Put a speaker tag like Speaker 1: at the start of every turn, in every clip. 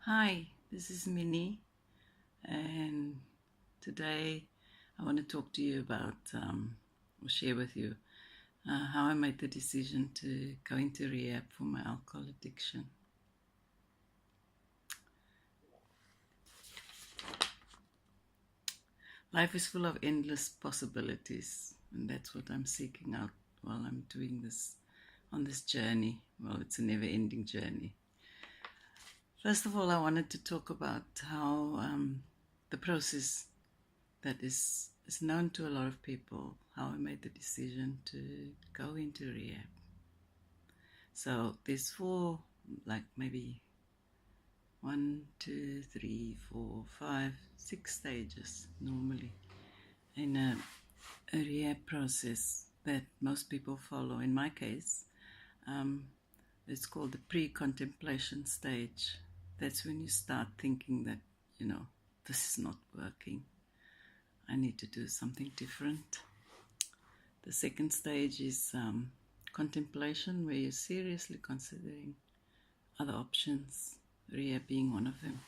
Speaker 1: Hi, this is Minnie, and today I want to talk to you about, or share with you, how I made the decision to go into rehab for my alcohol addiction. Life is full of endless possibilities, and that's what I'm seeking out while I'm doing this on this journey. Well, it's a never ending journey. First of all, I wanted to talk about how the process that is known to a lot of people, how I made the decision to go into rehab. So there's four, like maybe 1, 2, 3, 4, 5, 6 stages normally in a rehab process that most people follow. In my case, it's called the pre-contemplation stage. That's when you start thinking that, this is not working. I need to do something different. The second stage is contemplation, where you're seriously considering other options, rehab being one of them,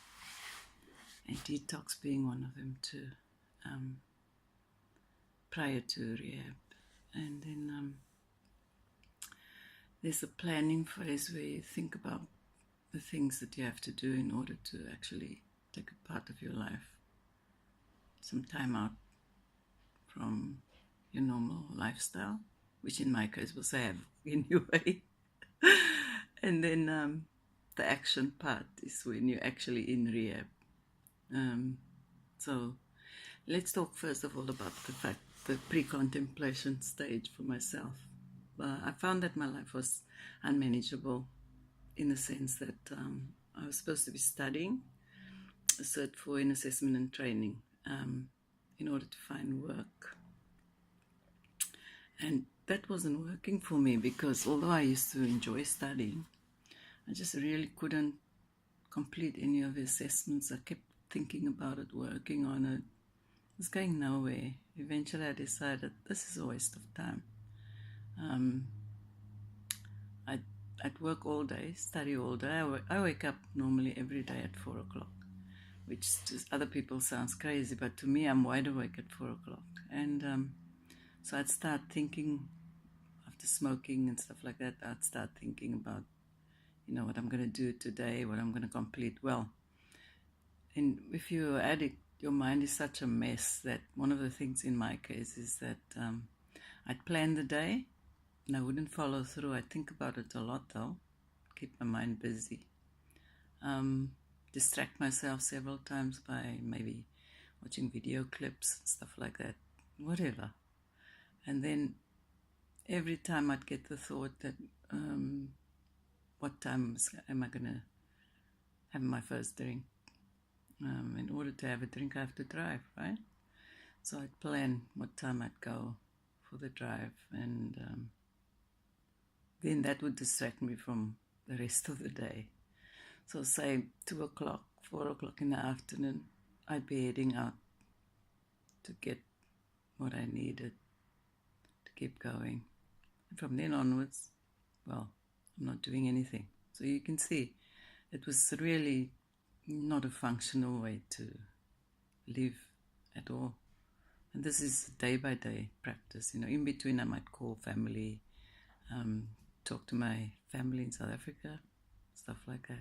Speaker 1: and detox being one of them too, prior to rehab. And then there's a planning phase where you think about the things that you have to do in order to actually take a part of your life, some time out from your normal lifestyle, which in my case was I have anyway. And then the action part is when you're actually in rehab. So let's talk first of all about the pre-contemplation stage for myself. I found that my life was unmanageable in the sense that I was supposed to be studying a cert for in assessment and training in order to find work. And that wasn't working for me because although I used to enjoy studying, I just really couldn't complete any of the assessments. I kept thinking about it, working on it. It was going nowhere. Eventually I decided this is a waste of time. I'd work all day, study all day. I wake up normally every day at 4 o'clock, which to other people sounds crazy, but to me I'm wide awake at 4 o'clock. And so I'd start thinking, after smoking and stuff like that, I'd start thinking about, what I'm going to do today, what I'm going to complete. Well, and if you're an addict, your mind is such a mess that one of the things in my case is that I'd plan the day and I wouldn't follow through. I'd think about it a lot though, keep my mind busy. Distract myself several times by maybe watching video clips, stuff like that, whatever. And then every time I'd get the thought that what time am I going to have my first drink? In order to have a drink, I have to drive, right? So I'd plan what time I'd go for the drive, and then that would distract me from the rest of the day. So say 2 o'clock, 4 o'clock in the afternoon, I'd be heading out to get what I needed to keep going. And from then onwards, well, I'm not doing anything. So you can see it was really not a functional way to live at all. And this is day by day practice. In between I might call family, talk to my family in South Africa, stuff like that.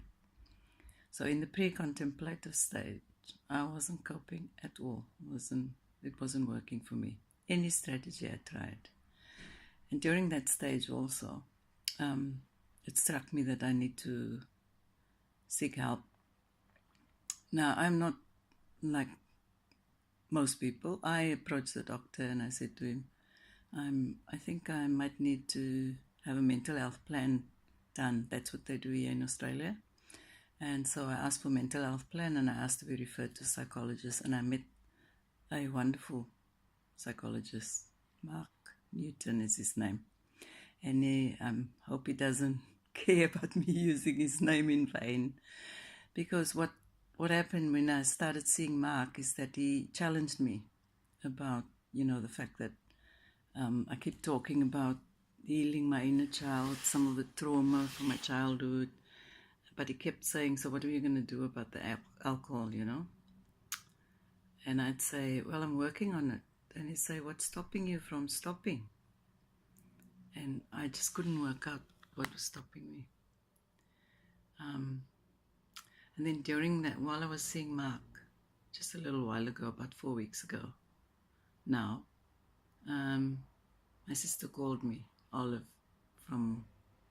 Speaker 1: So in the pre-contemplative stage, I wasn't coping at all. It wasn't working for me. Any strategy I tried. And during that stage also, it struck me that I need to seek help. Now, I'm not like most people. I approached the doctor and I said to him, I think I might need to have a mental health plan done. That's what they do here in Australia. And so I asked for a mental health plan and I asked to be referred to a psychologist. And I met a wonderful psychologist. Mark Newton is his name. And I hope he doesn't care about me using his name in vain. Because what happened when I started seeing Mark is that he challenged me about, the fact that I keep talking about healing my inner child, some of the trauma from my childhood, But he kept saying, so what are you going to do about the alcohol, you know? And I'd say, well, I'm working on it. And he'd say, what's stopping you from stopping? And I just couldn't work out what was stopping me. And then during that, while I was seeing Mark, just a little while ago, about 4 weeks ago now, my sister called me, Olive, from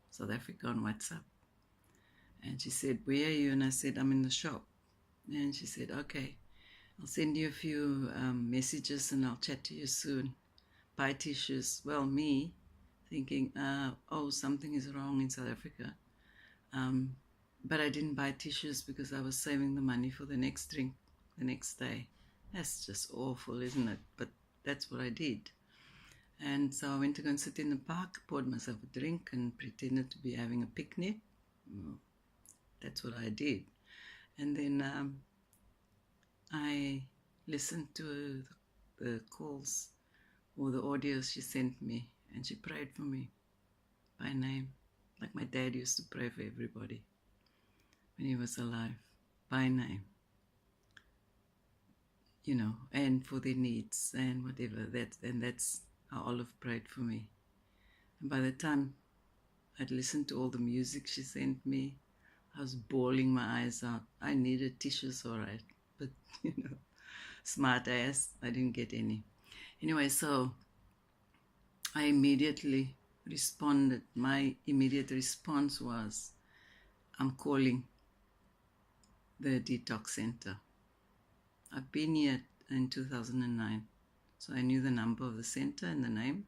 Speaker 1: South Africa on WhatsApp. And she said, where are you? And I said, I'm in the shop. And she said, okay, I'll send you a few messages and I'll chat to you soon. Buy tissues. Well, me thinking, oh, something is wrong in South Africa. But I didn't buy tissues because I was saving the money for the next drink the next day. That's just awful, isn't it? But that's what I did. And so I went to go and sit in the park, poured myself a drink and pretended to be having a picnic. That's what I did. And then I listened to the calls or the audios she sent me, and she prayed for me by name, like my dad used to pray for everybody when he was alive, by name, you know, and for their needs and whatever. That's how Olive prayed for me. And by the time I'd listened to all the music she sent me, I was bawling my eyes out. I needed tissues, all right, but, you know, smart ass, I didn't get any. Anyway, so I immediately responded. My immediate response was, I'm calling the detox center. I've been here in 2009, so I knew the number of the center and the name.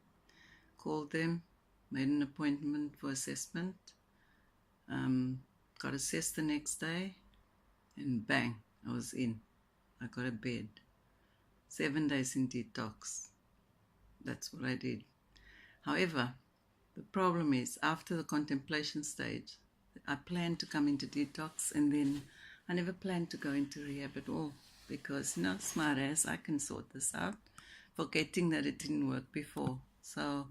Speaker 1: Called them, made an appointment for assessment, got assessed the next day, and bang, I was in. I got a bed. 7 days in detox. That's what I did. However, the problem is, after the contemplation stage, I planned to come into detox, and then I never planned to go into rehab at all because, you know, smart ass, I can sort this out, forgetting that it didn't work before. So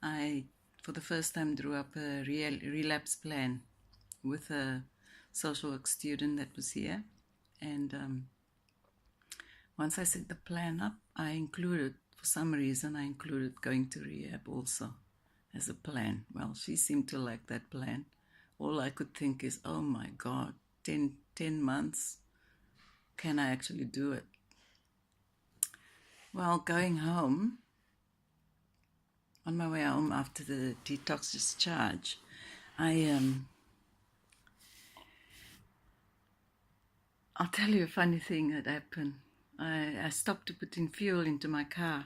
Speaker 1: I, for the first time, drew up a relapse plan with a social work student that was here. And once I set the plan up, I included, for some reason, I included going to rehab also as a plan. Well, she seemed to like that plan. All I could think is, oh my God, 10 months, can I actually do it? Well, going home, on my way home after the detox discharge, I'll tell you a funny thing that happened. I stopped to put in fuel into my car,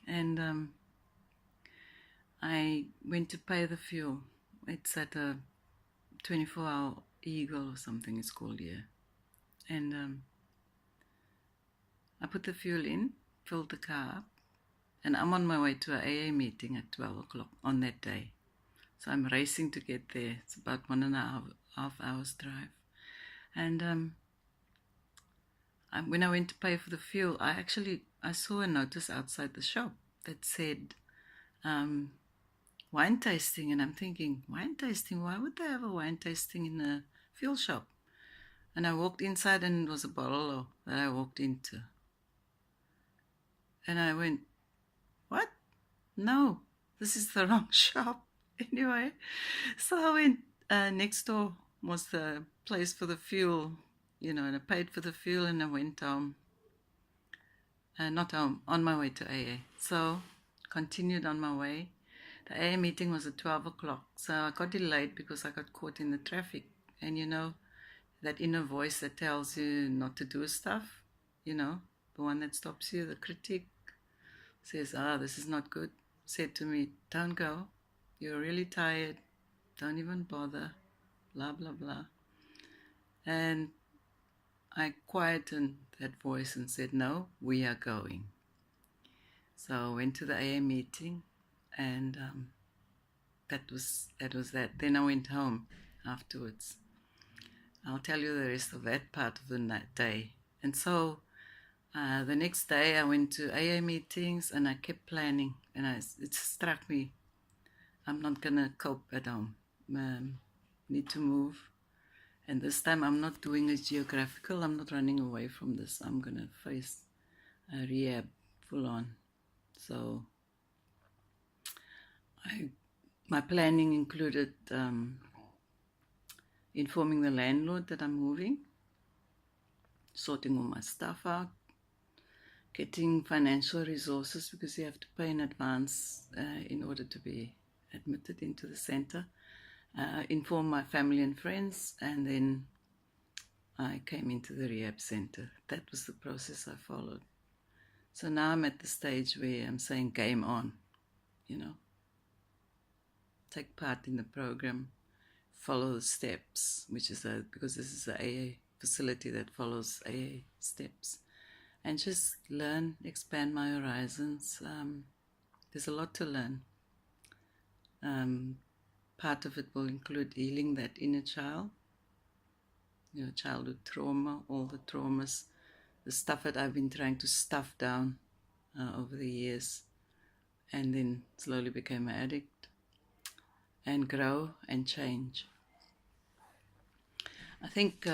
Speaker 1: and I went to pay the fuel. It's at a 24-hour Eagle or something it's called here. And I put the fuel in, filled the car up, and I'm on my way to an AA meeting at 12 o'clock on that day. So I'm racing to get there. It's about 1.5 hours drive. And when I went to pay for the fuel, I saw a notice outside the shop that said wine tasting, and I'm thinking, wine tasting? Why would they have a wine tasting in a fuel shop? And I walked inside, and it was a bottle that I walked into. And I went, what? No, this is the wrong shop. Anyway, so I went, next door was the place for the fuel, you know, and I paid for the fuel, and I went home. Not home, on my way to AA. So, continued on my way. The AA meeting was at 12 o'clock. So I got delayed because I got caught in the traffic. And you know, that inner voice that tells you not to do stuff, you know, the one that stops you, the critic, says, this is not good, said to me, don't go, you're really tired, don't even bother, blah, blah, blah. And I quietened that voice and said, no, we are going. So I went to the AA meeting, and that was that. Then I went home afterwards. I'll tell you the rest of that part of the day. And so the next day I went to AA meetings, and I kept planning, and it struck me, I'm not going to cope at home. Need to move. And this time I'm not doing it geographical. I'm not running away from this. I'm going to face a rehab full on. So my planning included informing the landlord that I'm moving, sorting all my stuff out, getting financial resources because you have to pay in advance in order to be admitted into the center, inform my family and friends, and then I came into the rehab center. That was the process I followed. So now I'm at the stage where I'm saying game on, you know, take part in the program, follow the steps, which is because this is a AA facility that follows AA steps, and just learn, expand my horizons. There's a lot to learn. Part of it will include healing that inner child, childhood trauma, all the traumas, the stuff that I've been trying to stuff down over the years, and then slowly became an addict, and grow and change. I think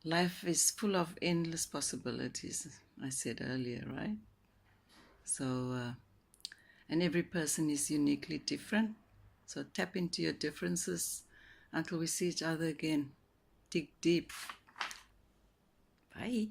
Speaker 1: life is full of endless possibilities, I said earlier, right? So, and every person is uniquely different. So tap into your differences until we see each other again. Dig deep. Bye.